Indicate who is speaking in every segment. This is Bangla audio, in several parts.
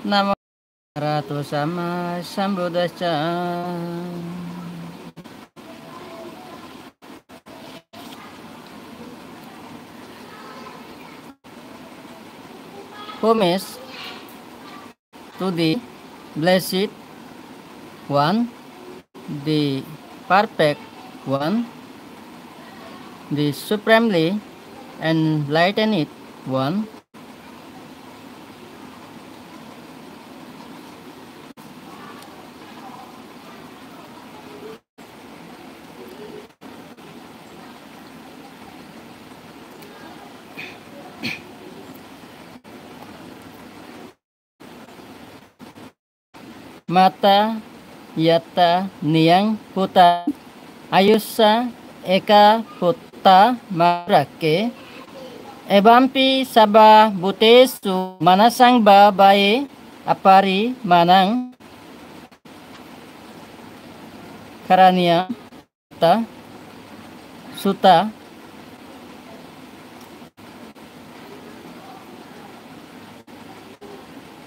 Speaker 1: Namo Ratu Sama Sambuddhassa. Homage to the Blessed One, the Perfect One, the Supremely Enlightened One. Mata Yata Niyang Puta Ayusa Eka Puta Marake Ebampi Saba Butesu Manasang Babae Apari Manang Karania Ta Suta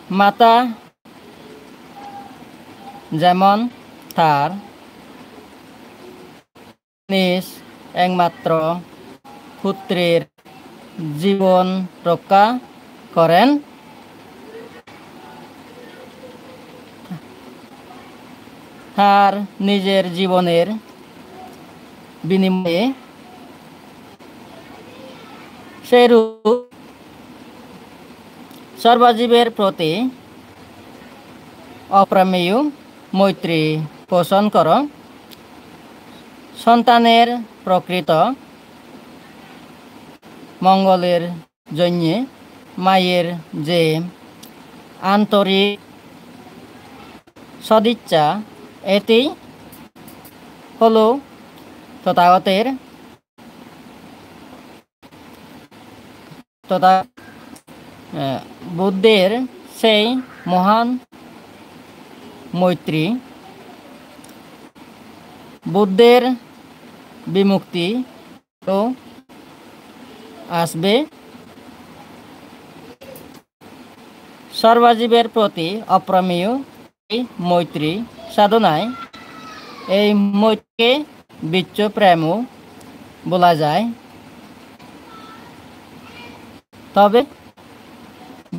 Speaker 1: Mata যেমন তার নিজ একমাত্র পুত্রের জীবন রক্ষা করেন, তার নিজের জীবনের বিনিময়ে সেরূপ সর্বজীবের প্রতি অপ্রমেয় মৈত্রী পোষণ কর। সন্তানের প্রকৃত মঙ্গলের জন্য মায়ের যে আন্তরিক সদিচ্ছা, এটি হল তথাগতের বুদ্ধের সেই মহান মৈত্রী। বুদ্ধের বিমুক্তি তো আসবে সর্বজীবের প্রতি অপ্রমেয় মৈত্রী সাধনায়। এই মৈত্রীকে বিচ্ছ প্রেমও বলা যায়, তবে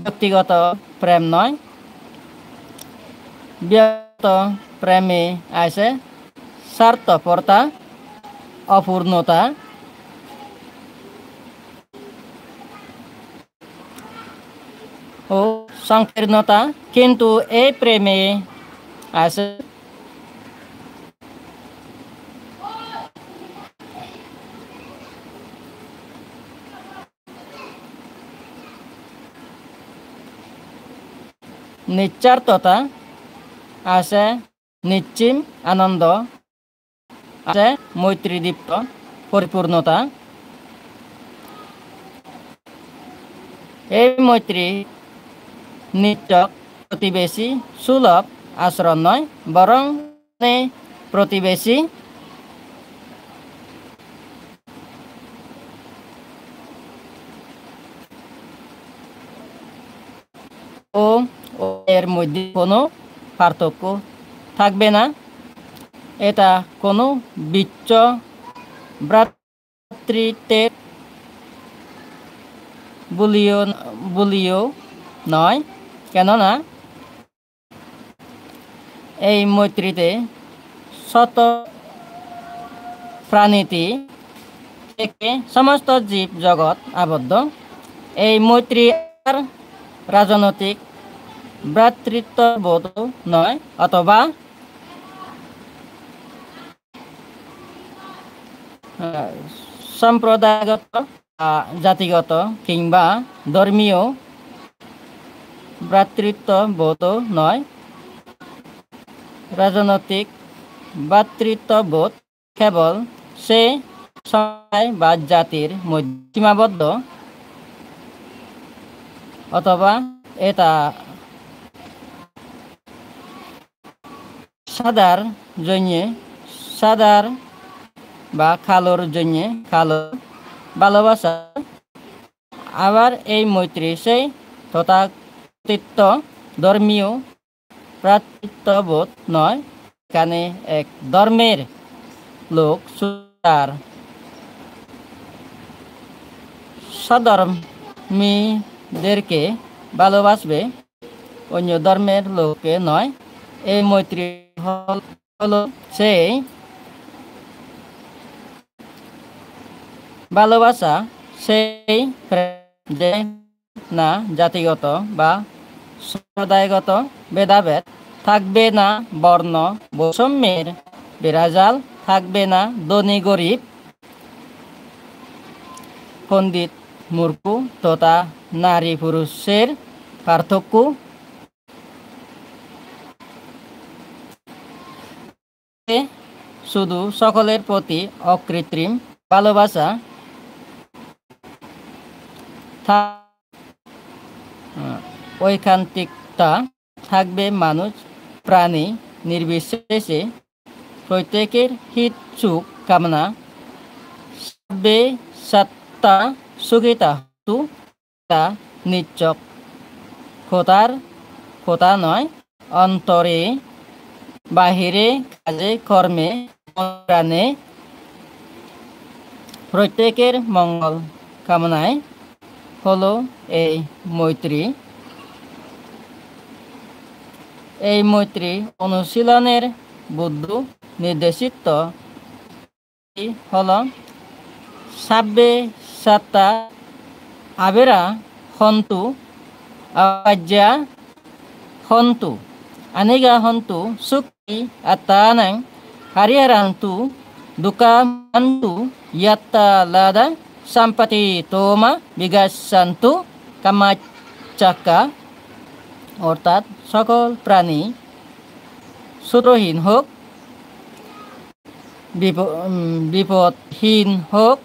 Speaker 1: ব্যক্তিগত প্রেম নয়। ব্যক্ত প্রেমে আছে স্বার্থপরতা, অপূর্ণতা, ও সংকীর্ণতা, কিন্তু এই প্রেমে আছে নিশ্চার্থতা, আছে নিশ্চিম আনন্দ, আছে মৈত্রীদীপ্ত পরিপূর্ণতা। এই মৈত্রী নিচক প্রতিবেশী সুলভ আচরণ নয়, বরং প্রতিবেশী ও এর মধ্যে কোনো পার্থক্য থাকবে না। এটা কোনো বিচ্ছ ভ্রাতৃত্বের বলিও নয়, কেননা এই মৈত্রীতে শত প্রাণীতি থেকে সমস্ত জীব জগৎ আবদ্ধ। এই মৈত্রী আর রাজনৈতিক ভ্রাতৃত্ববোধ নয়, অথবা সম্প্রদায়গত, জাতিগত কিংবা ধর্মীয় ভ্রাতৃত্ববোধ নয়। রাজনৈতিক ভ্রাতৃত্ববোধ কেবল সে সম্প্রদায় বা জাতির মধ্যে সীমাবদ্ধ, অথবা এটা সাদার জন্য সাদার বা খালোর জন্য খালো ভালোবাসা। আবার এই মৈত্রী সেই তথাকথিত ধর্মীয় ভ্রাতৃত্ববোধ নয়, এখানে এক ধর্মের লোক তার সধর্মীদেরকে ভালোবাসবে, অন্য ধর্মের লোককে নয়। এই মৈত্রী হল সেই ভালোবাসা, সেই যে না জাতিগত বা সম্প্রদায়গত ভেদাভেদ থাকবে না, বর্ণ বৈষম্যের বেড়াজাল থাকবে না, ধনী গরিব, পণ্ডিত মূর্খ তথা নারী পুরুষের পার্থক্য শুধু সকলের প্রতি অকৃত্রিম ভালোবাসা ঐকান্তিকতা থাকবে, মানুষ প্রাণী নির্বিশেষে প্রত্যেকের হিত সুখ কামনা সবে সত্তা সুখিতা তু তা নিচ্ছক খোতার কথা নয়, অন্তরে বাহিরে কাজে কর্মে প্রাণে প্রত্যেকের মঙ্গল কামনায় হলো এই মৈত্রী। এই মৈত্রী অনুশীলনের বুদ্ধ নির্দেশিত হল সাব্বে সত্তা আবেরা হন্তু আজ্ঞা হন্তু আনিগা হন্তু সুখী আত্মানাং হারিয়ারান্তু দুঃখান্তু ইয়াত্তা লাদা সম্পতি তোমা বিগাসান্তু কামাচাকা। অর্থাৎ সকল প্রাণী সূত্রহীন হোক, বিপদহীন হোক,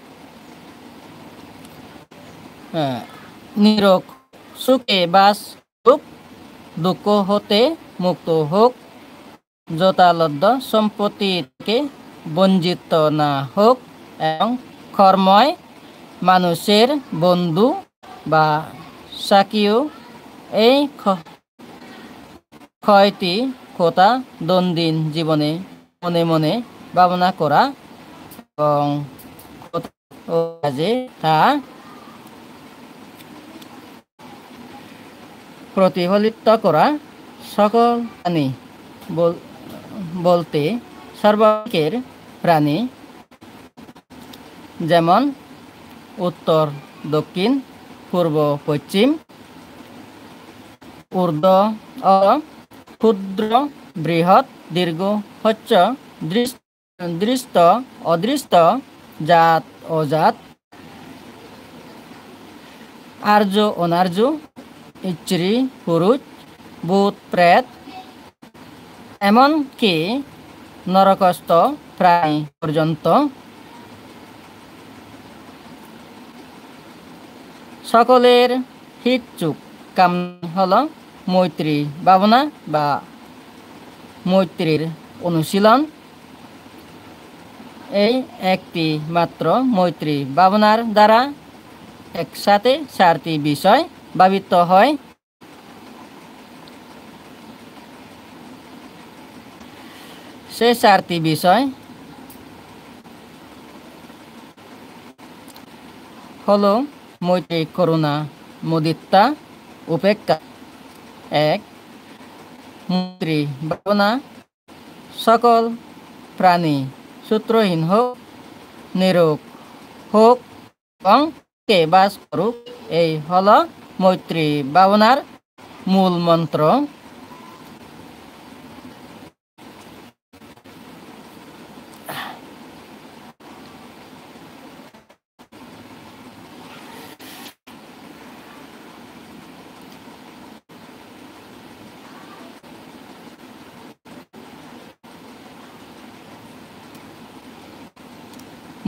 Speaker 1: নিরোগ সুখে বাস হোক, দুঃখ হতে মুক্ত হোক, যথালব্ধ সম্পত্তি থেকে বঞ্চিত না হোক এবং কর্ময় মানুষের বন্ধু বা সাকিও এই ক্ষয়টি কথা দৈনন্দিন জীবনে মনে মনে ভাবনা করা এবং কাজে তা প্রতিফলিত করা। সকল প্রাণী বলতে সর্বাঙ্কের প্রাণী, যেমন উত্তর দক্ষিণ পূর্ব পশ্চিম, ঊর্ধ্ব ও ক্ষুদ্র বৃহৎ দীর্ঘ হচ্ছ দৃষ্ট অদৃষ্ট, জাত অজাত, আর্য অনার্য, স্ত্রী পুরুষ, ভূত প্রেত, এমনকি নরকস্থ প্রাণী পর্যন্ত সকলের হিত সুখ কামনা হল মৈত্রী ভাবনা বা মৈত্রীর অনুশীলন। এই একটি মাত্র মৈত্রী ভাবনার দ্বারা একসাথে চারটি বিষয় ভাবিত হয়। সে চারটি বিষয় হলো মৈত্রী, করুণা, মুদিতা, উপেক্ষা। এক, মৈত্রী ভাবনা সকল প্রাণী সূত্রহীন হোক, নিরোগ হোক এবং কে বাস করুক, এই হল মৈত্রী ভাবনার মূল মন্ত্র।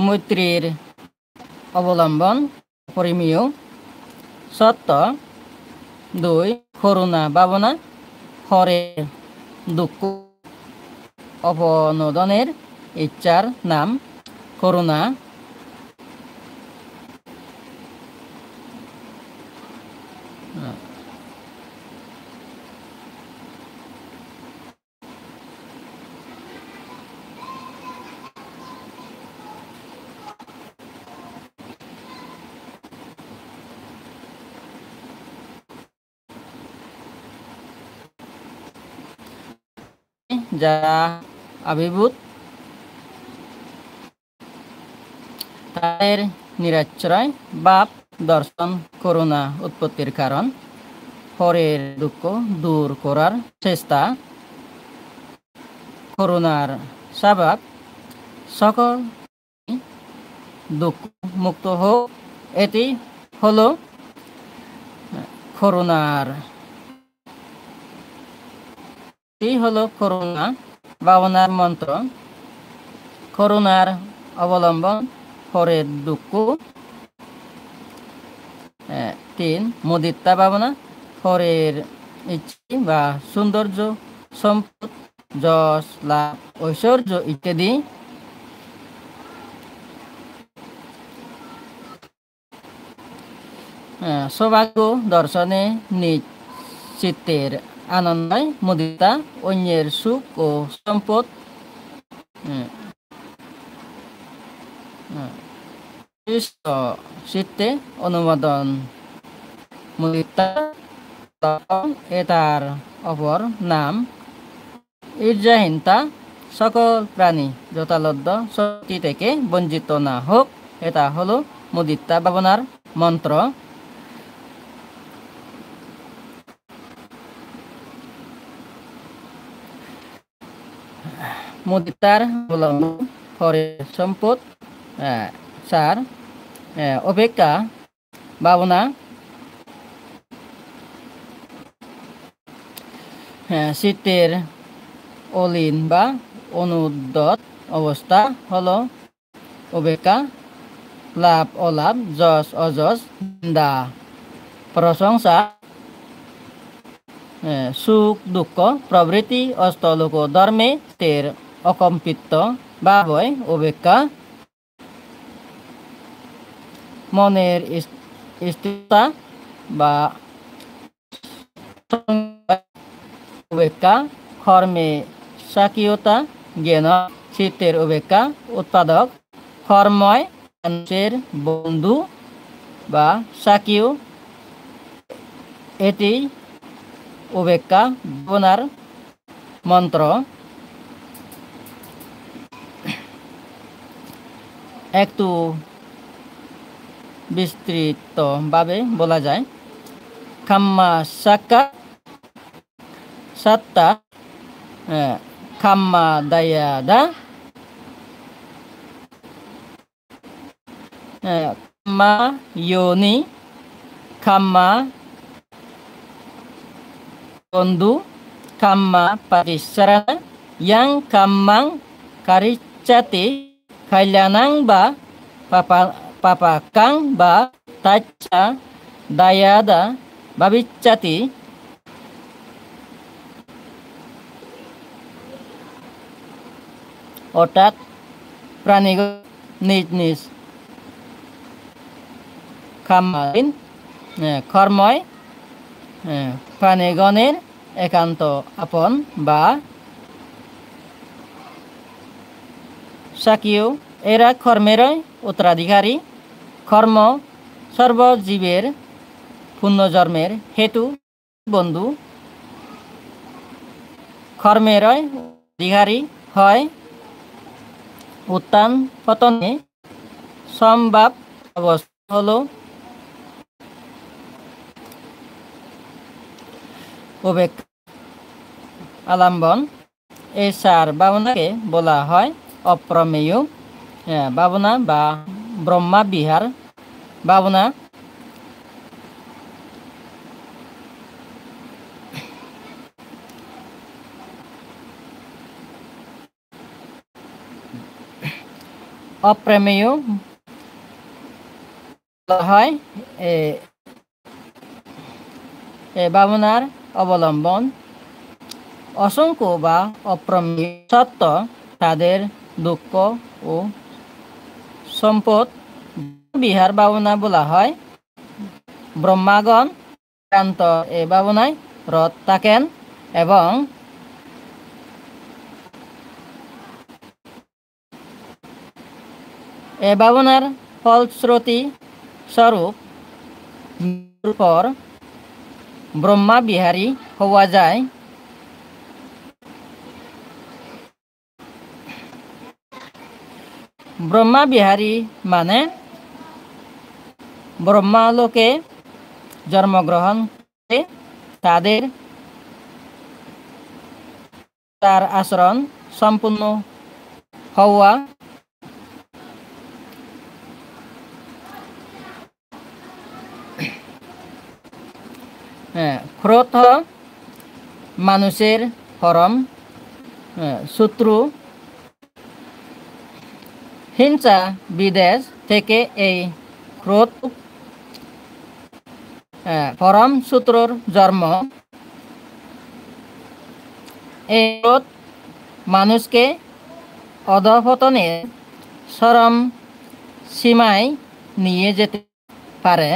Speaker 1: মৈত্রীর অবলম্বন পরিমেয় সত্য। 2, করুণা ভাবনা হরের দুঃখ অপনোদনের ইচ্ছার নাম করুণা। 3, যারা আবির্ভূত তাদের নিরাশ্রয় বাপ দর্শন করুণা উৎপত্তির কারণ পরের দুঃখ দূর করার চেষ্টা করুণার স্বভাব সকল দুঃখ মুক্ত হোক এটি হলো করুণা ভাবনার মন্ত্র। করুণার অবলম্বন পরের দুঃখ। 3 মুদিতা ভাবনা পরের ইচ্ছে বা সৌন্দর্য সম্পদ যশ লাভ ঐশ্বর্য ইত্যাদি সৌভাগ্য দর্শনে নিজ চিত্তের আনন্দ মুদিতা অন্যের সুখ ও সম্পদ চিত্তে অনুমোদন মুদিতা এটার অপর নাম ঈর্ষাহীনতা। সকল প্রাণী যথালব্ধ শক্তি থেকে বঞ্চিত না হোক এটা হলো মুদিতা ভাবনার মন্ত্র। মুদিতার অবলম্বন পরের সম্পদ। 4 অপেক্ষা ভাবনা চিত্তের অলীন বা অনুদ্যত অবস্থা হলো অপেক্ষা। লাভ অলাভ যশ অযশ নিন্দা প্রশংসা সুখ দুঃখ প্রভৃতি অষ্টলোক ধর্মে তের অকম্পিত ভাবই অপেক্ষা। মনের স্থিরতা বা অপেক্ষা কর্মে স্বকীয়তা জ্ঞান চিত্তের অপেক্ষা উৎপাদক কর্ময় মানুষের বন্ধু বা স্বকীয় এটি অপেক্ষা ভাবনার মন্ত্র। একটু বিস্তৃতভাবে বলা যায় খাম্মা সাক্কা সাত্তা খাম্মা দায়াদা খাম্মা যোনি খাম্মা বন্ধু Khaama পারিসরণ yang kammang karicati kailanang ba papakang ba tacha dayada babicati অর্থাৎ প্রাণীগণ নিজ নিজ খাম্মাধীন কর্ময় প্রাণীগণের একান্ত আপন বা স্বকীয় এরা কর্মেরই উত্তরাধিকারী। কর্ম সর্বজীবের পুণ্যজন্মের হেতু বন্ধু। কর্মেরই অধিকারী হয় উত্থান পতনে সম্ভব অবস্থা হল অপেক্ষা আলম্বন। এই 4 ভাবনাকে বলা হয় অপ্রমেয় ভাবনা বা ব্রহ্মা বিহার ভাবনা। অপ্রমেয় বলা হয় ভাবনার অবলম্বন অসংখ্য বা অপ্রমেয় সত্য তাদের দুঃখ ও সম্পদ। বিহার ভাবনা বলা হয় ব্রহ্মাগণ একান্ত এই ভাবনায় রত থাকেন এবং এ ভাবনার ফলশ্রুতি স্বরূপ মৃত্যুর পর ব্রহ্মা বিহারী হওয়া যায়। ব্রহ্মা বিহারী মানে ব্রহ্মালোকে জন্মগ্রহণ করে তাদের তার আচরণ সম্পূর্ণ হওয়া। ক্রোধ মানুষের পরম শত্রু। হিংসা বিদেশ থেকে এই ক্রোধ পরম শত্রুর জন্ম। এই ক্রোধ মানুষকে অধঃপতনের চরম সীমায় নিয়ে যেতে পারে,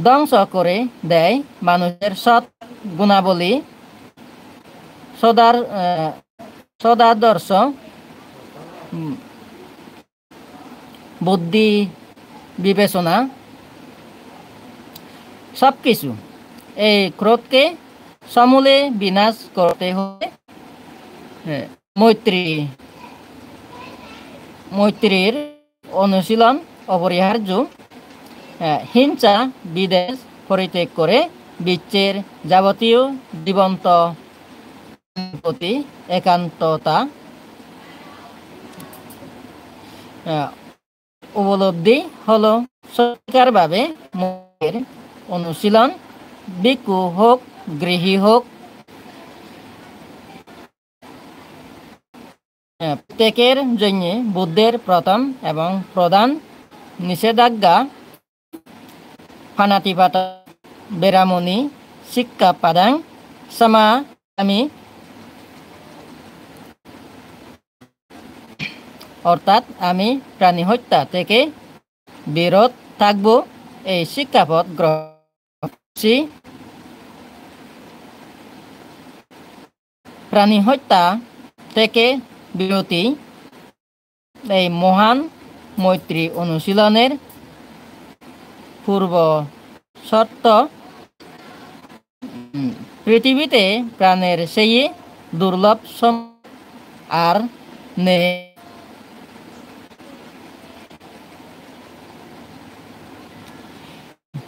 Speaker 1: ধ্বংস করে দেয় মানুষের সৎ গুণাবলী, সদাদর্শ, বুদ্ধি, বিবেচনা সব কিছু। এই ক্রোধকে সমূলে বিনাশ করতে হলে মৈত্রীর অনুশীলন অপরিহার্য। হিংসা বিদেশ পরিত্যাগ করে বিশ্বের যাবতীয় জীবন্ত প্রতি একান্ততা উপলব্ধি হলো সত্যিকারভাবে মনের অনুশীলন। ভিক্ষু হোক, গৃহী হোক, প্রত্যেকের জন্য বুদ্ধের প্রথম এবং প্রধান নিষেধাজ্ঞা পাণাতিপাতা বেরামণি শিক্ষাপ্পাদাং সমামি, অর্থাৎ আমি প্রাণী হত্যা থেকে বিরত থাকব। এই শিক্ষাপদ গ্রহণ করছি। প্রাণী হত্যা থেকে বিরতি এই মহান মৈত্রী অনুশীলনের পূর্ব শর্ত। পৃথিবীতে প্রাণের সেই দুর্লভ আর নেই।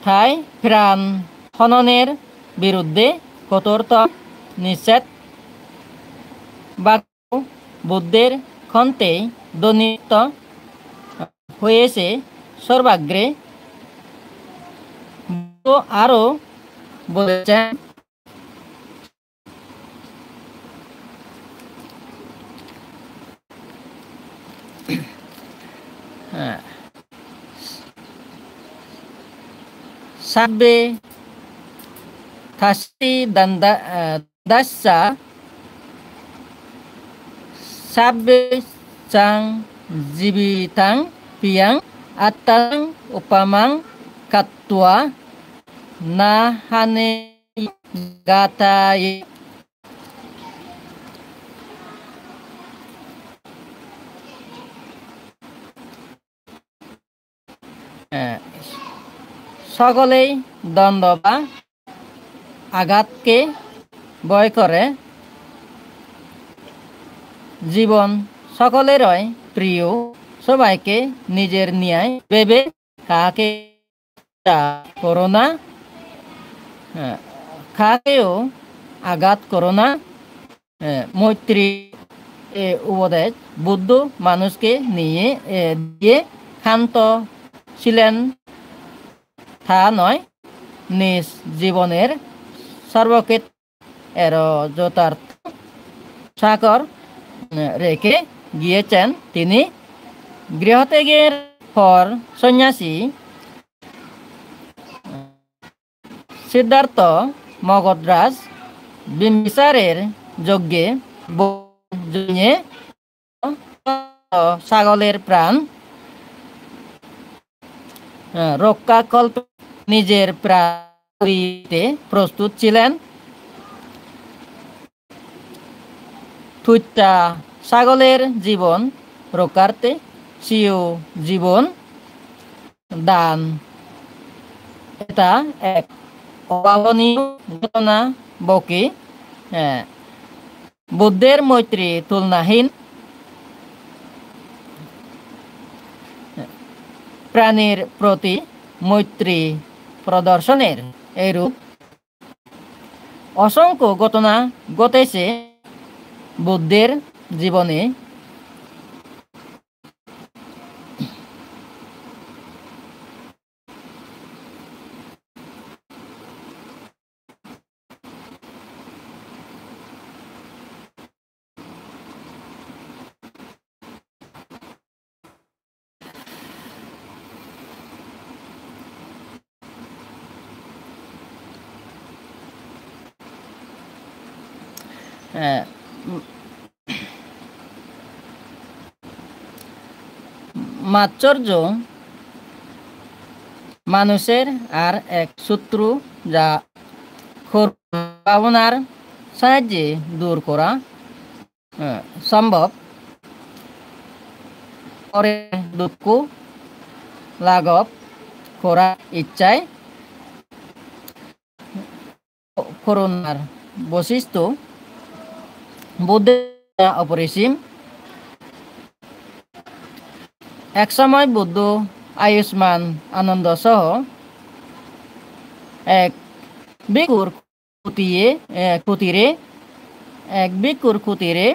Speaker 1: তাই প্রাণ হননের বিরুদ্ধে কঠোরতম নিষেধ বাক্য বুদ্ধের কণ্ঠে ধ্বনিত হয়েছে সর্বাগ্রে। আরও বলেছেন, সাব্বে থাস্তি দাস্যা সাব্বে চাং জীবিতাং পিয়াং আত্মাং উপামাং কাত্তুয়া না হানে গাতায়। সকলেই দ্বন্দ্ব বা আঘাতকে ভয় করে। জীবন সকলেরই প্রিয়, সবাইকে নিজের ন্যায় ভেবে কাকে করো না, কাকেও আঘাত করো না। মৈত্রী উপদেশ বুদ্ধ মানুষকে নিয়ে দিয়ে ক্ষান্ত ছিলেন তা নয়, নিজ জীবনের সর্বক্ষেত্রে এর যথার্থ সাকর রেখে গিয়েছেন তিনি। গৃহত্যাগের পর সন্ন্যাসী সিদ্ধার্থ মগধরাজ বিম্বিসারের যজ্ঞে ছাগলের প্রাণ রক্ষাকল্পে নিজের প্রাণ দিতে প্রস্তুত ছিলেন। তুচ্ছা ছাগলের জীবন রক্ষার্থে স্বীয় জীবন দান, এটা এক অভাবনীয় ঘটনা বকে। বুদ্ধের মৈত্রী তুলনাহীন, প্রাণীর প্রতি মৈত্রী প্রদর্শনের এরূপ অসংখ্য ঘটনা ঘটেছে বুদ্ধের জীবনে। মাৎসর্য মানুষের আর এক শত্রু, যা ভাবনার সাহায্যে দূর করা সম্ভব। পরে দুঃখ লাঘব করার ইচ্ছায় করুণার বৈশিষ্ট্য বুদ্ধের অপরিসীম। একসময় বুদ্ধ আয়ুষ্মান আনন্দ সহ এক ভিক্ষুর কুটিরে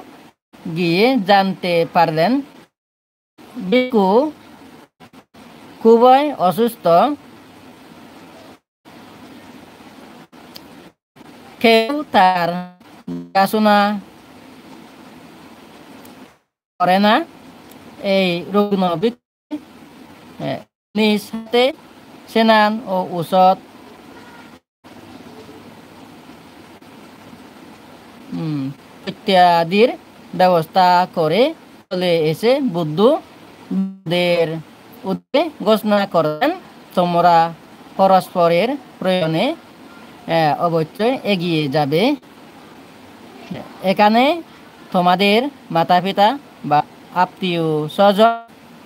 Speaker 1: গিয়ে জানতে পারলেন ভিক্ষু খুবই অসুস্থ। কেউ তার দেখাশোনা করে না। এই রুগ্ন ব্যক্তি নিজ হাতে স্নান ও ঔষধ ইত্যাদির ব্যবস্থা করে চলে এসে বুদ্ধদের উদ্দেশ্যে ঘোষণা করেন, তোমরা পরস্পরের প্রয়োজনে অবশ্যই এগিয়ে যাবে। এখানে তোমাদের মাতা পিতা বা আত্মীয় স্বজন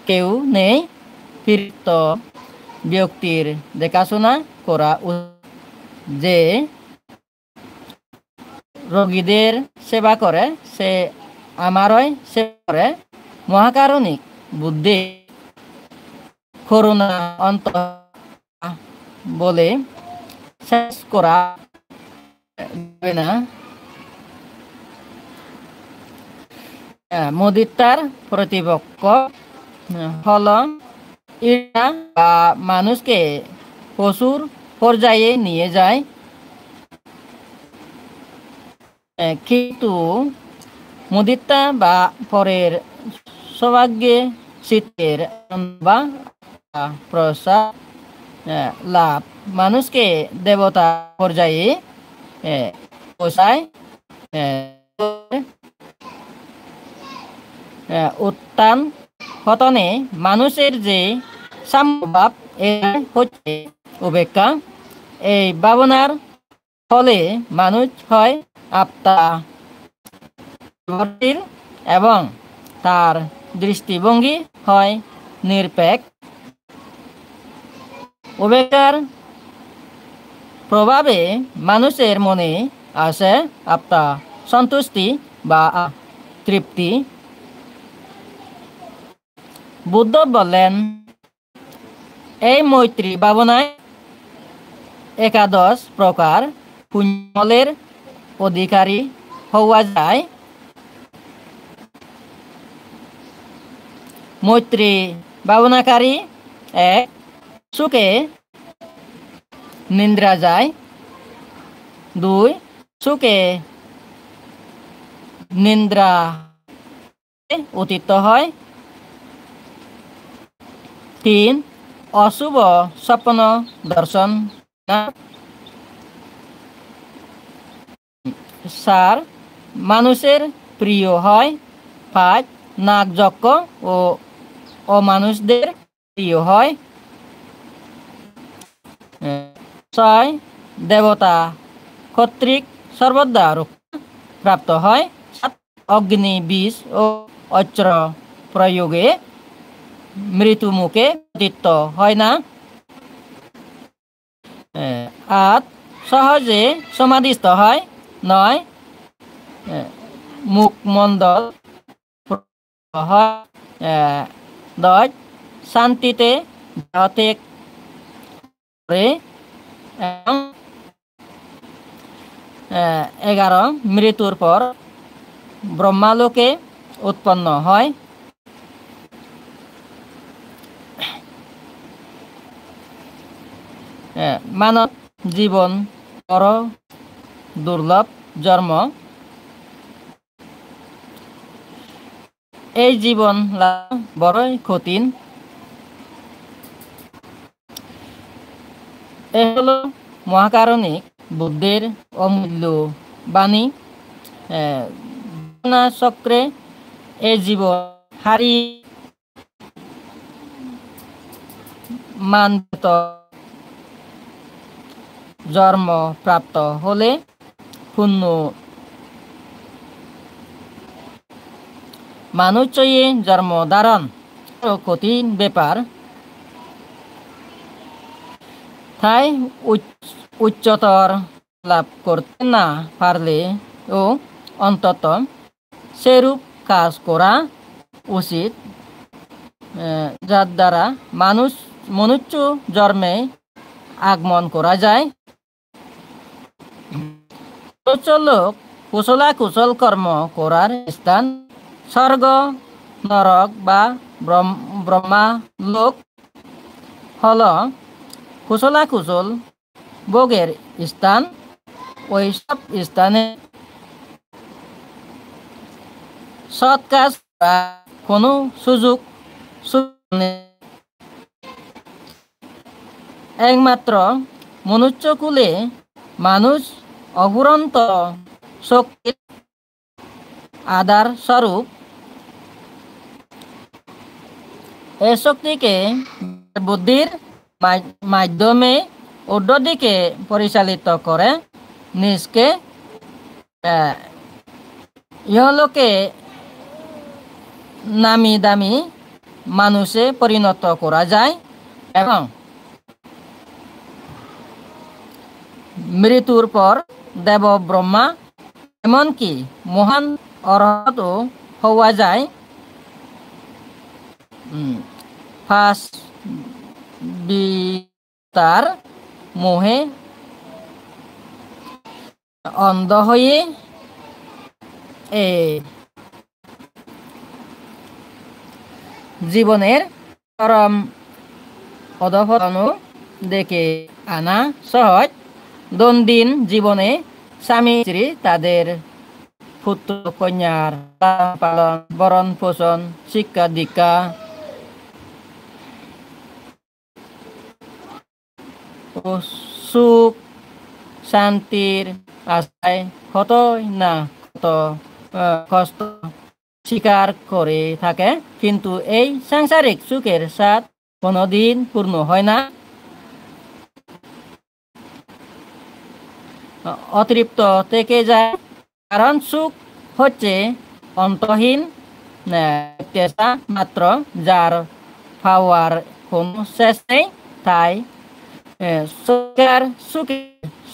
Speaker 1: কেউ নেই। পীড়িত ব্যক্তির দেখাশোনা করা উচিত। যে রোগীদের সেবা করে সে আমারই সেবা করে। মহাকারণিক বুদ্ধি করুণা অন্ত বলে শেষ করা যাবে না। মুদিতার প্রতিপক্ষ হল ঈর্ষা, বা মানুষকে পশুর পর্যায়ে নিয়ে যায়। কিন্তু মুদিতা বা পরের সৌভাগ্যে চিত্তের বা প্রসাদ লাভ মানুষকে দেবতা পর্যায়ে পৌঁছায়। উত্থান পতনে মানুষের যে সাম্যভাব, এটা হচ্ছে উপেক্ষা। এই ভাবনার ফলে মানুষ হয় আত্মা এবং তার দৃষ্টিভঙ্গি হয় নিরপেক্ষ। উপেক্ষার প্রভাবে মানুষের মনে আসে আত্মা সন্তুষ্টি বা তৃপ্তি। বুদ্ধ বললেন, এই মৈত্রী ভাবনায় একাদশ প্রকার পুণ্যফলের অধিকারী হওয়া যায়। মৈত্রী ভাবনাকারী এক, সুখে নিদ্রা যায়। 2, সুখে নিদ্রা অতীত হয়। 3, অশুভ স্বপ্ন দর্শন না। 4, মানুষের প্রিয় হয়। 5, নাগযজ্ঞ ও অমানুষদের প্রিয় হয়। 6, দেবতা কর্তৃক সর্বদা রক্ষা প্রাপ্ত হয়। 7, অগ্নি বীজ ও অস্ত্র প্রয়োগে মৃত্যু মুখে পতিত হয় না। 8, সহজে সমাধিস্থ হয়। 9, মুখমণ্ডল হয়। দশ শান্তিতে যাতে করে এবং 11 মৃত্যুর পর ব্রহ্মালোকে উৎপন্ন হয়। মানব জীবন বড় দুর্লভ জন্ম। এই জীবন বড়ই কঠিন। এ হলো মহাকারণিক বুদ্ধির অমূল্য বাণী। চক্রে এই জীবন হারিয়ে মানবেত জন্ম প্রাপ্ত হলে পূর্ণ মানুষ চয়ে জন্ম ধারণ কঠিন ব্যাপার। তাই উচ্চতর লাভ করতে না পারলেও অন্তত সেরূপ কাজ করা উচিত যার দ্বারা মনুষ্য জন্মে আগমন করা যায়। লোক কুশল কর্ম করার স্থান স্বর্গ, নরক বা ব্রহ্মালোক হল কুশল ভোগের স্থান। ওই সব স্থানে সৎ কাজ করার কোনো সুযোগ নেই। একমাত্র মনুষ্যকুলে মানুষ অফুরন্ত শক্তির আধার স্বরূপ। এ শক্তিকে বুদ্ধির মাধ্যমে ঊর্ধ্ব দিকে পরিচালিত করে নিজকে ইহলোকে নামি দামি মানুষে পরিণত করা যায় এবং মৃত্যুর পর দেব ব্রহ্মা এমনকি মহান অরহত হওয়া যায়। তার মোহে অন্ধ হয়ে জীবনের চরম অধঃপতন দেখে আনা সহজ। দৈনন্দিন জীবনে স্বামী স্ত্রী তাদের পুত্র কন্যার পালন ভরণ পোষণ শিক্ষা দীক্ষা ও সুখ শান্তির আশায় কতই না কত কষ্ট স্বীকার করে থাকে, কিন্তু এই সাংসারিক সুখের স্বাদ কোনোদিন পূর্ণ হয় না। অতৃপ্ত থেকে যায়, কারণ সুখ হচ্ছে অন্তহীন তেষ্টা মাত্র, যার পাওয়ার কোনো শেষ নেই। তাই সুখের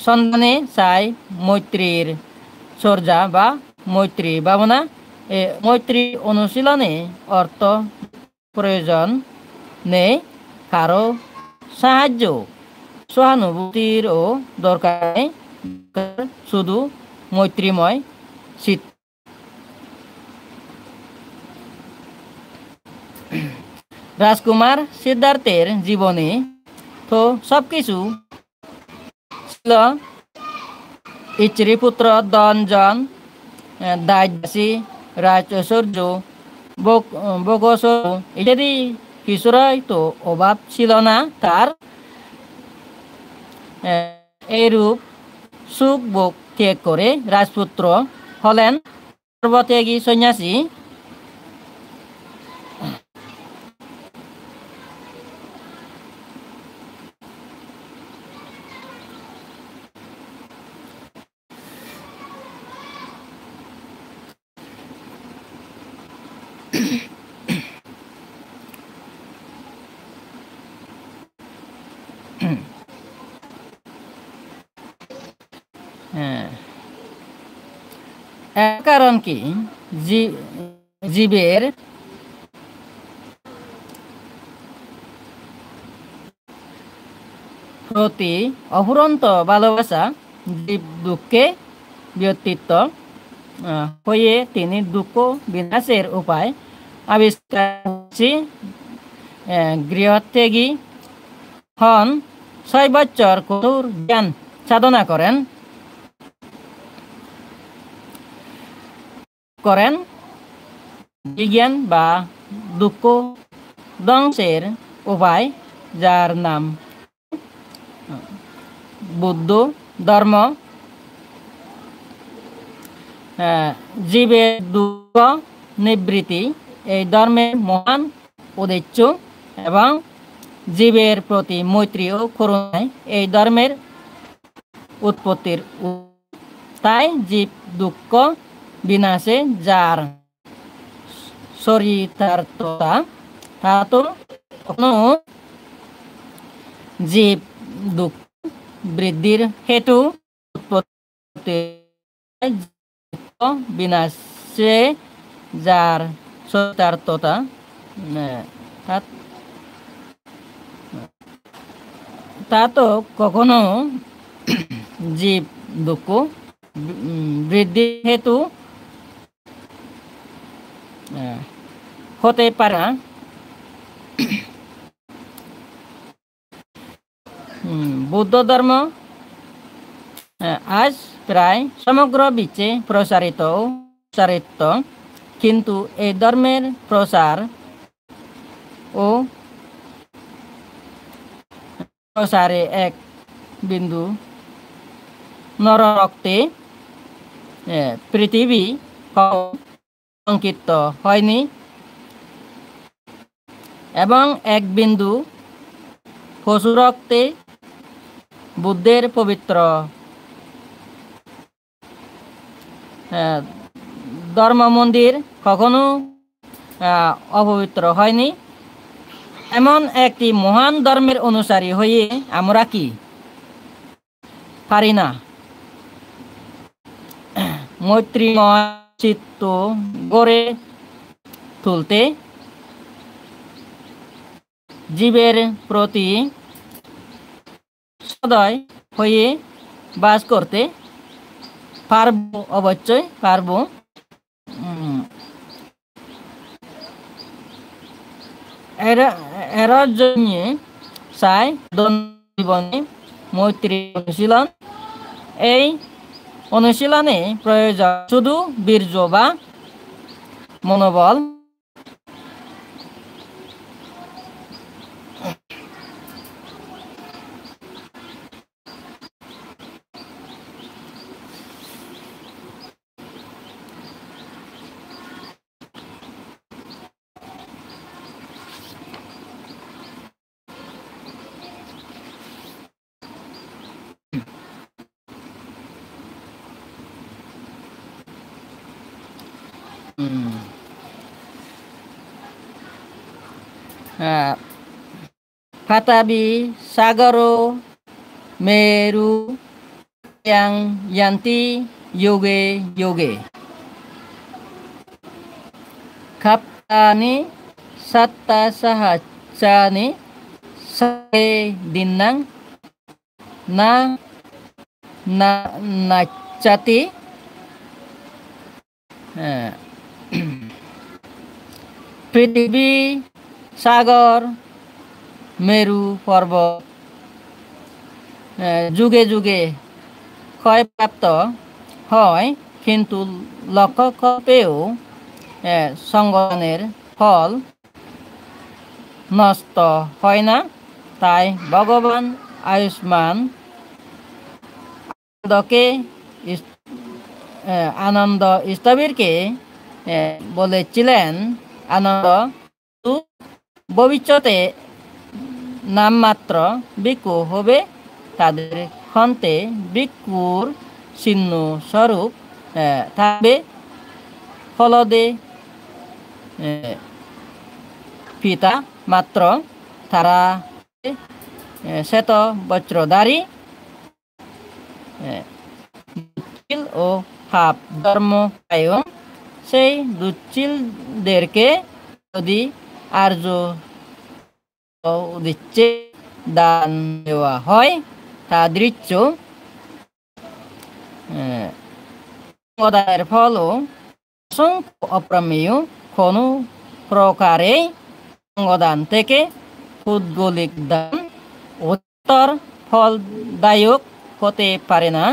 Speaker 1: সন্ধানে চাই মৈত্রীর চর্যা বা মৈত্রী ভাবনা। মৈত্রী অনুশীলনে অর্থ প্রয়োজন নেই, কারো সাহায্য সহানুভূতিরও দরকার নেই, শুধু মৈত্রীময় চিত্ত। রাজকুমার সিদ্ধার্থের জীবনে তো সবকিছু ছিল, স্ত্রীপুত্র ধন জন দাসী রাজ ঐশ্বর্য ভোগৈশ্বর্য ইত্যাদি কিছুরই তো অভাব ছিল না তার। এইরূপ সুখ ভোগ ত্যাগ করে রাজপুত্র হলেন সর্বত্যাগী সন্ন্যাসী। এর কারণ কি? জীবের প্রতি অফুরন্ত ভালোবাসা জীব দুঃখে ব্যতীত হয়ে তিনি দুঃখ বিনাশের উপায় আবিষ্কার করছি। গৃহত্যাগী হন, 6 বছর কঠোর জ্ঞান সাধনা করেন বিজ্ঞান বা দুঃখ ধ্বংসের উপায়, যার নাম বৌদ্ধ ধর্ম। জীবের দুঃখ নিবৃত্তি এই ধর্মের মহান উদ্দেশ্য এবং জীবের প্রতি মৈত্রী ও করুণায় এই ধর্মের উৎপত্তির। তাই জীব দুঃখ বিনাশে যার চরিতার্থতা, তা তো কখনো জীব দুঃখ বৃদ্ধির হেতু উৎপত্তি, বিনাশে যার চরিতার্থতা, তা তো কখনো জীব দুঃখ বৃদ্ধি হেতু হতে পারে না। বৌদ্ধ ধর্ম আজ প্রায় সমগ্র বিশ্বে প্রসারিত, কিন্তু এই ধর্মের প্রসার ও প্রসারে এক বিন্দু নররক্তে পৃথিবী সংকিত হয়নি, এবং এক বিন্দু পশু রক্তে বুদ্ধের পবিত্র ধর্ম মন্দির কখনো অপবিত্র হয়নি। এমন একটি মহান ধর্মের অনুসারী হয়ে আমরা কি পারি না মৈত্রীময় চিত্ত গড়ে তুলতে, জীবের প্রতি সদয় হয়ে বাস করতে পারব? অবশ্যই পারব। এর জন্য চাই জীবনে মৈত্রী অনুশীলন। এই অনুশীলনে প্রয়োজন শুধু বীর্য বা মনোবল, Patabi sagaro meru yang yanti yoge yoge kaptani satta sahacani sare dinang na nachati পৃথিবী, সাগর, মেরু পর্বত যুগে যুগে ক্ষয়প্রাপ্ত হয়, কিন্তু লক্ষ্যকল্পেও সংগঠনের ফল নষ্ট হয় না। তাই ভগবান আয়ুষ্মান আনন্দ স্থবিরকে বলেছিলেন, আনন্দ ভবিষ্যতে নামমাত্র ভিক্ষু হবে, তাদের ক্ষন্তে ভিক্ষুর চিহ্ন স্বরূপ থাকবে ফলদে পিতা মাত্র, তারা শ্বেত বস্ত্রধারী ও ভাব ধর্ম পায়ও সেই দুচ্ছিলদেরকে যদি আর্য উদ্দেশ্যে দান দেওয়া হয় তা দৃশ্য সঙ্গদানের ফলও অসংখ্য অপ্রমেয় কোনো প্রকারে সঙ্গদান থেকে পৌদ্গলিক দান উত্তর ফলদায়ক হতে পারে না।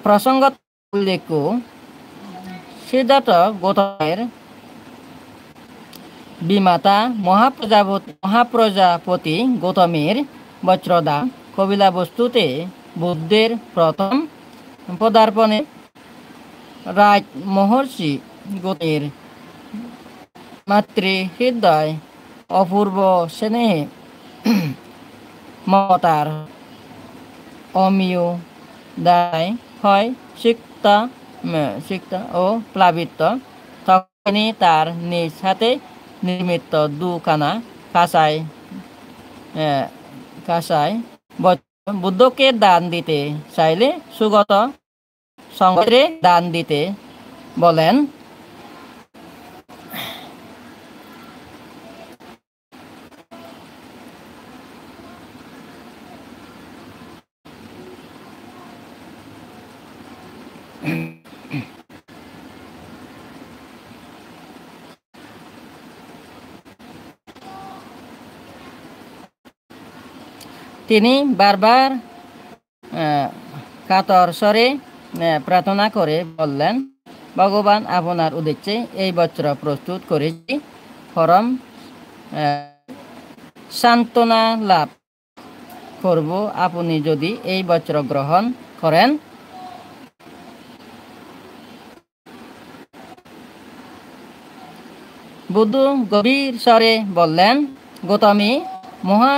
Speaker 1: প্রসঙ্গত উল্লেখ্য সিদ্ধার্থ গৌতমের বিমাতা মহাপ্রজাপতি গৌতমের বজ্রদান কবিলা বস্তুতে বুদ্ধের প্রথম পদার্পণে রাজ মহর্ষি গৌতমের মাতৃহৃদয় অপূর্ব স্নেহে মমতার অমীয় দায় হয় সিক্ত ও প্লাবিত। তখনই তার নিজ হাতে নির্মিত দুখানা কাঁসায় বুদ্ধকে দান দিতে চাইলে সুগত সঙ্গে দান দিতে বলেন। তিনি বারবার কাতর স্বরে প্রার্থনা করে বললেন, ভগবান আপনার উদ্দেশ্যে এই বজ্র প্রস্তুত করেছি, পরম সান্ত্বনা লাভ করব আপনি যদি এই বজ্র গ্রহণ করেন। বুদ্ধ গভীর স্বরে বললেন, গৌতমী মহান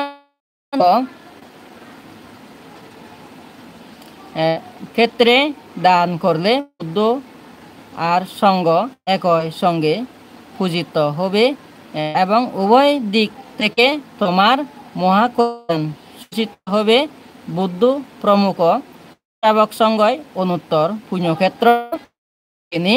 Speaker 1: ক্ষেত্রে দান করলে বুদ্ধ আর সঙ্গ একই সঙ্গে পূজিত হবে এবং উভয় দিক থেকে তোমার মহাকল্যাণ সূচিত হবে। বুদ্ধ প্রমুখ শ্রাবক সঙ্গই অনুত্তর পুণ্যক্ষেত্র। তিনি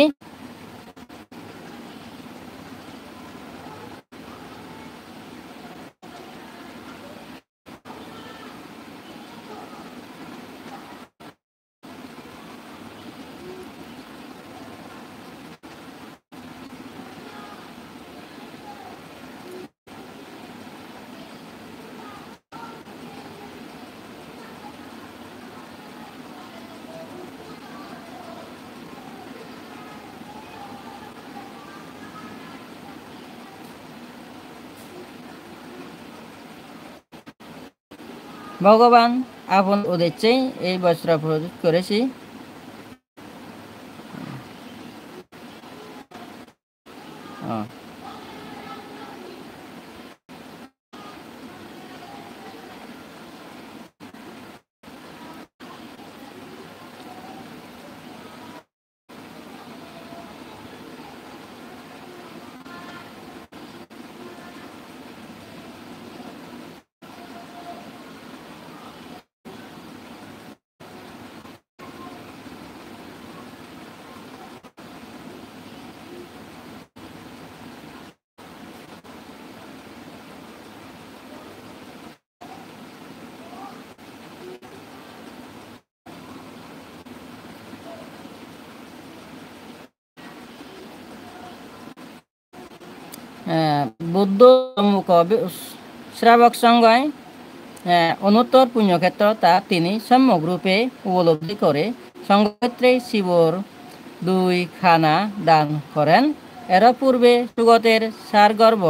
Speaker 1: ভগবান আপন উদ্দেশ্যে এই বস্ত্র প্রস্তুত করেছি। বুদ্ধ প্রমুখ শ্রাবক সঙ্গয় অনুত্তর পুণ্যক্ষেত্র তা তিনি সম্যক রূপে উপলব্ধি করে সঙ্গক্ষেত্রে শিবর 2 খানা দান করেন। এর পূর্বে সুগতের সারগর্ভ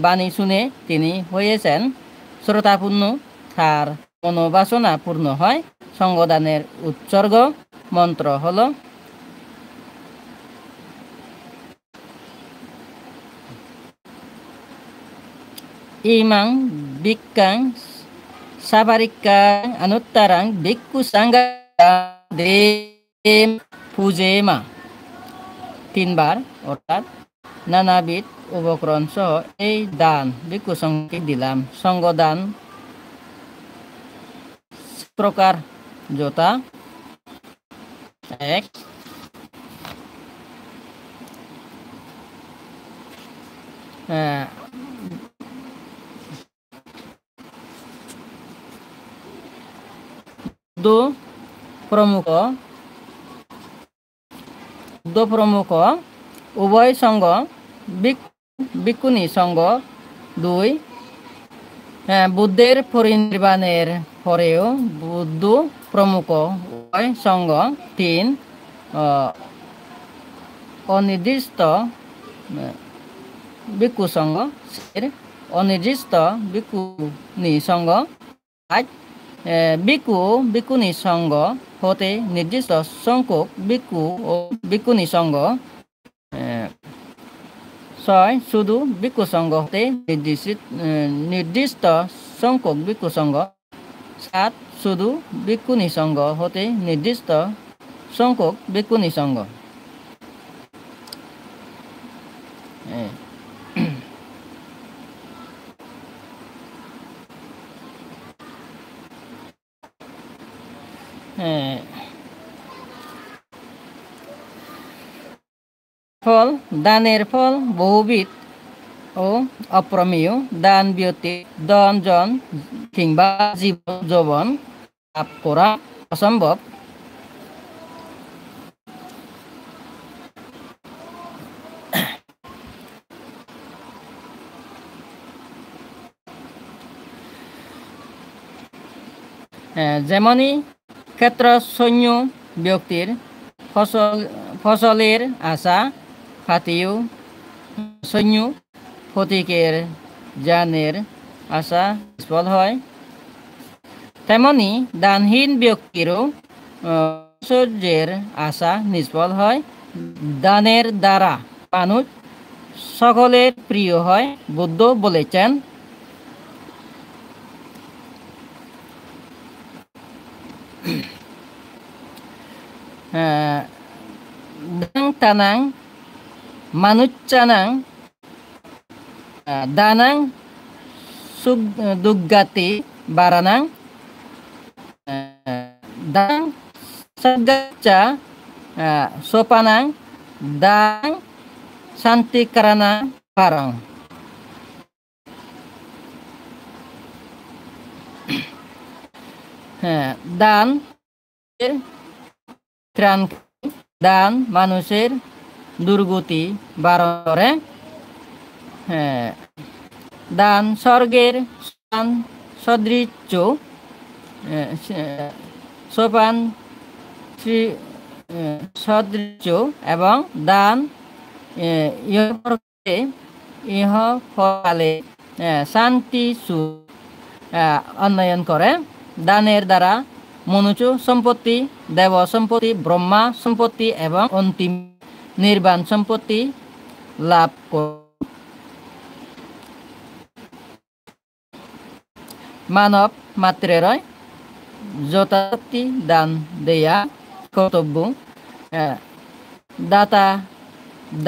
Speaker 1: বাণী শুনে তিনি হয়েছেন শ্রোতাপূর্ণ, তার মনোবাসনা পূর্ণ হয়। সঙ্গদানের উৎসর্গ মন্ত্র হল ইমাং বিক্কাং সাবারিক্কাং অনুত্তরাং ভিক্ষু সাঙ্গাদেম পূজেমা। 3 বার, অর্থাৎ নানাবিধ উপকরণ সহ এই দান ভিক্ষু সঙ্গকে দিলাম। সঙ্গদান প্রকার জোতা 1, দো প্রমুখ উভয় সঙ্গ ভিক্ষুণী সঙ্গ 2, বুদ্ধের পরিনির্বাণের পরেও বুদ্ধ প্রমুখ উভয় সঙ্গ 3, অনির্দিষ্ট ভিক্ষু সঙ্গ 4, অনির্দিষ্ট ভিক্ষুণী সঙ্গ 5, ভিক্ষুণী সঙ্গ হতে নির্দিষ্ট সংখ্যক ভিক্ষু ও ভিক্ষুণী সঙ্গ 6, শুধু ভিক্ষু সঙ্গ হতে নির্দিষ্ট সংখ্যক ভিক্ষু সঙ্গ 7, শুধু ভিক্ষুণী সঙ্গ হতে নির্দিষ্ট সংখ্যক ভিক্ষুণী সঙ্গ। ফল দানের ফল বহুবিধ ও অপ্রমেয়। দান ব্যতীত ধন জন কিংবা জীবন যৌবন লাভ করা অসম্ভব। যেমনি ক্ষেত্র সৈন্য ব্যক্তির ফসলের আশা খাতেও সৈন্য ফটিকের জ্ঞানের আশা নিষ্ফল হয়, তেমনি দানহীন ব্যক্তিরও ঐশ্বর্যের আশা নিষ্ফল হয়। দানের দ্বারা মানুষ সকলের প্রিয় হয়। বুদ্ধ বলেছেন, দাং তানাং মানুচ্চানাং দানাং দুগ্গাতি বারানাং দাং সদ্গাচ্চা সোপানাং দাং শান্তিকারানা পারং। দান ত্রাণ, দান মানুষের দুর্গতি বারণ করে। দান স্বর্গের সদৃশ্য, সোপান সদৃশ্য এবং দান ইহকালে শান্তি সুখ উন্নয়ন করে। দানের দ্বারা মনুষ্য সম্পত্তি, দেব সম্পত্তি, ব্রহ্মা সম্পত্তি এবং অন্তিম নির্বাণ সম্পত্তি লাভ করে। মানব মাত্রের যথাশক্তি দান দেয়া কর্তব্য। দাতা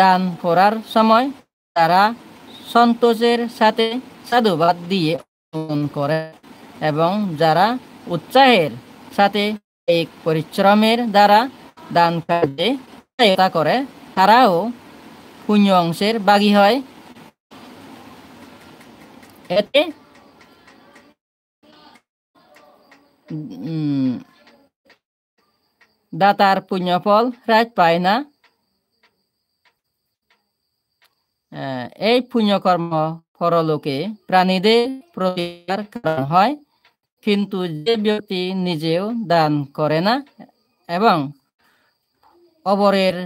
Speaker 1: দান করার সময় তারা সন্তোষের সাথে সাধুবাদ দিয়ে করে এবং যারা উৎসাহের সাথে এই পরিশ্রমের দ্বারা দান কার্যে সহায়তা করে তারাও পুণ্য অংশের ভাগী হয়। এতে দাতার পুণ্যফল হ্রাস পায় না। এই পুণ্যকর্ম পরলোকে প্রাণীদের প্রতিকার কারণ হয়, কিন্তু যে ব্যক্তি নিজেও দান করে না এবং অপরের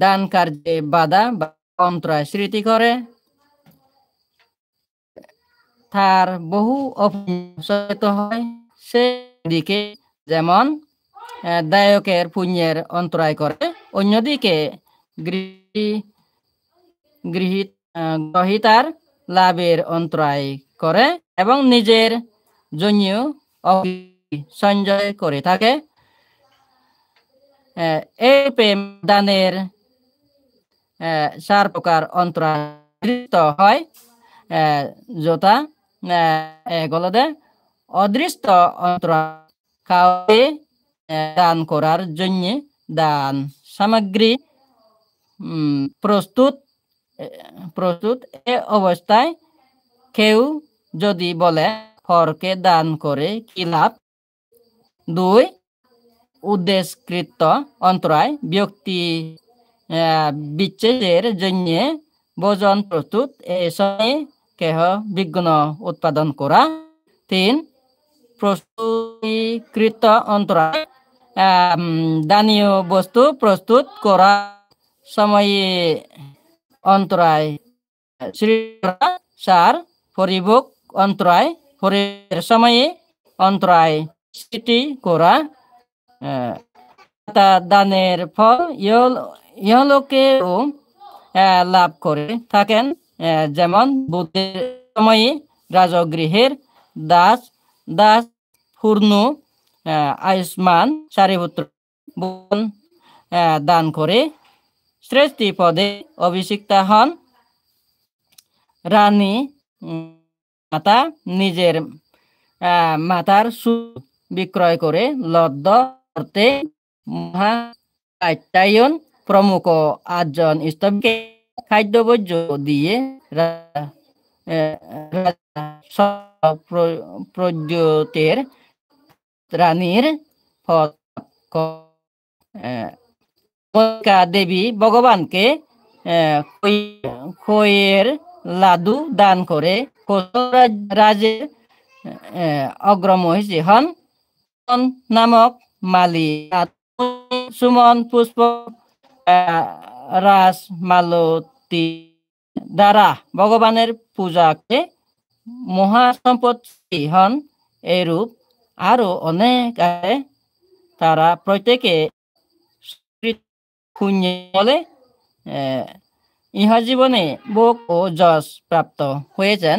Speaker 1: দান কার্যে বাধা বা অন্তরায় সৃষ্টি করে, তার বহু অপুণ্য হয়। সেদিকে যেমন দায়কের পুণ্যের অন্তরায় করে, অন্যদিকে গ্রহীতার লাভের অন্তরায় করে এবং নিজের জন্য সঞ্চয় করে থাকে। এই প্রেম দানের 4 প্রকার অন্তরায় হয়, যথা অদৃষ্ট অন্তরায়, কাউকে দান করার জন্য দান সামগ্রী প্রস্তুত প্রস্তুত এ অবস্থায় কেউ যদি বলে পরকে দান করে কি লাভ? 2 উদ্দেশ্যকৃত অন্তরায় ব্যক্তি বিচ্ছেদের জন্য ভোজন প্রস্তুত এ সময়ে কেহ বিঘ্ন উৎপাদন করা। 3 প্রস্তুতিকৃত অন্তরায় দানীয় বস্তু প্রস্তুত করা সময়ে অন্তরায় সার পরিভোগ অন্তরায় পরিভোগের সময়ে অন্তরায় সৃষ্টি করা। দানের ফল ইহলোকেও লাভ করে থাকেন, যেমন বুদ্ধের সময়ে রাজগৃহের দাস দাস পূর্ণ আয়ুষ্মান সারিপুত্র দান করে শ্রেষ্ঠ পদে অভিষিক্ত হন। রানী মাতা নিজের মাতার সুখ বিক্রয় করে লব্ধ করতে মহাকাত্যায়ন প্রমুখ 8 জন স্তবকে খাদ্যবর্জ্য দিয়ে প্রজ্যোতের রানীর দেবী ভগবানকে খইয়ের লাডু দান করে রাজের অগ্রমহিষী হন নামক মালি সুমন পুষ্প রাস মালতী দ্বারা ভগবানের পূজাকে মহাসম্পত্তি হন। এরূপ আরো অনেক আছে, তারা প্রত্যেকে বলে ইহা জীবনে ভোগ ও যশ প্রাপ্ত হয়েছেন।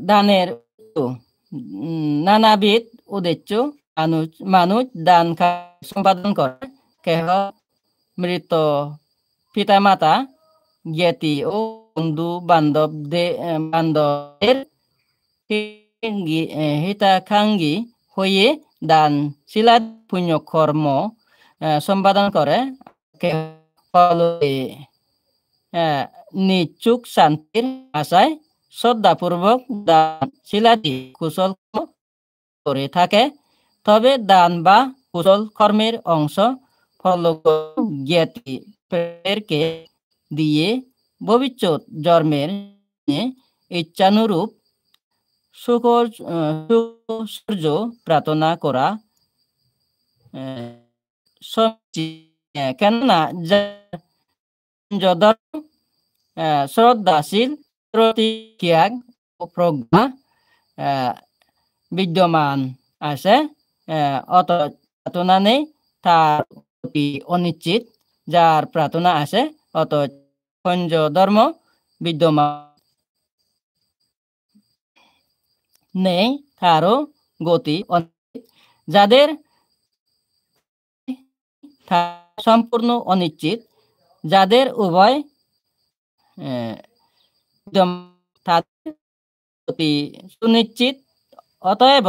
Speaker 1: দানের নানাবিধ উদ্দেশ্য মানুষ দান সম্পাদন করে। কেহ মৃত পিতামাতা জ্ঞাতি ও বন্ধু বান্ধবের হিতাকাঙ্ক্ষী হয়ে দান শিলা পুণ্য কর্ম সম্পাদন করে। নিচুক শান্তির আশায় শ্রদ্ধাপূর্বক দান শিলাটি কুশল করে থাকে। তবে দান বা কুশল কর্মের অংশ ফল জ্ঞাতিকে দিয়ে ভবিষ্যৎ জন্মের ইচ্ছানুরূপ সূর্য প্রার্থনা করা। কেননা শ্রদ্ধাশীল ত্যাগ ও প্রজ্ঞা বিদ্যমান আছে, অত প্রার্থনা নেই তার প্রতি অনিশ্চিত। যার প্রার্থনা আছে অত পঞ্চ ধর্ম বিদ্যমান নেই, তারও গতি অনিশ্চিত। যাদের সম্পূর্ণ অনিশ্চিত, যাদের উভয় তাদের গতি সুনিশ্চিত, অতএব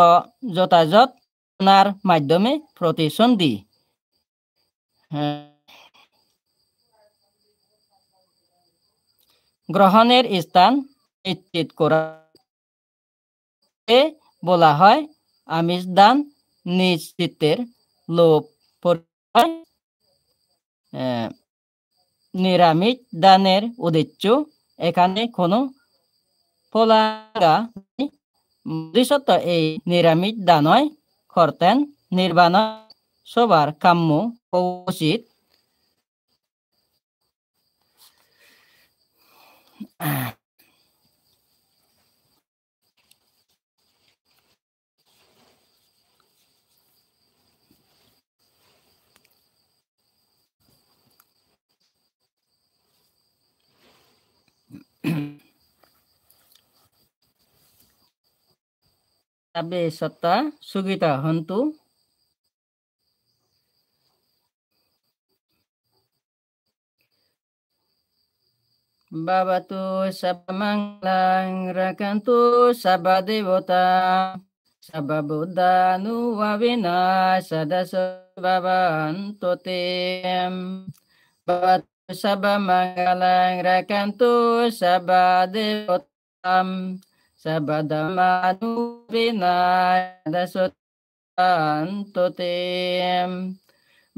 Speaker 1: যথাযথ মাধ্যমে প্রতিসন্ধি গ্রহণের স্থান নিশ্চিত করা বলা হয় আমিষ দান। নিশ্চিতের লোভ পরিচয় নিরামিষ দানের উদ্দেশ্য এখানে কোনো ফলাঙ্গা দৃশ্যত এই নিরামিষ দানই করতেন নির্বাণ সবার কাম্য উচিত। তবে সত্তা Sugita হন্তু। Bhavatu sabamanglang rakantu sabadevota sababuddha nuwavina sadasa bhavantu tem. Bhavatu sabamanglang rakantu sabadevotam sabadhamma nuwavina sadasa bhavantu tem.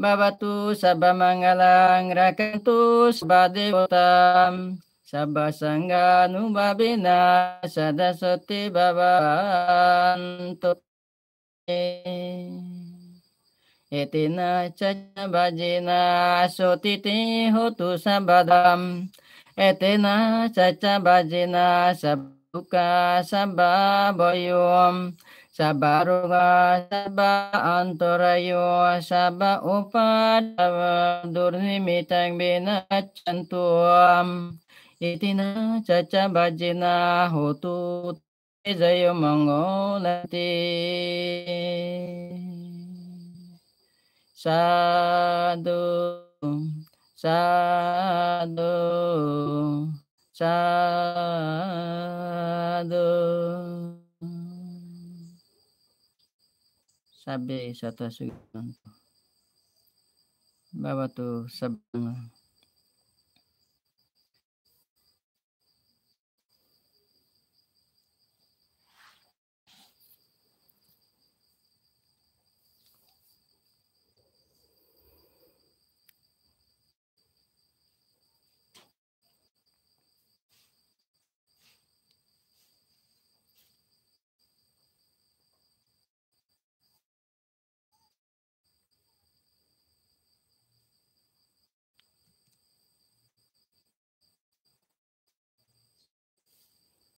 Speaker 1: Bhavatu sabamanglang rakantu sabadevotam sabba sangha nubhabina sadasati bhavantu etina caca bhajina sotiti hotu sabadam etina caca bhajina sabuka sabba boyum sabaruga sabba antarayo sabba upadava durnimitang binacantuam itina caca bhajina hotu jayo mangolati sadu sadu sadu sabe sata sugimanto Bhavatu sabang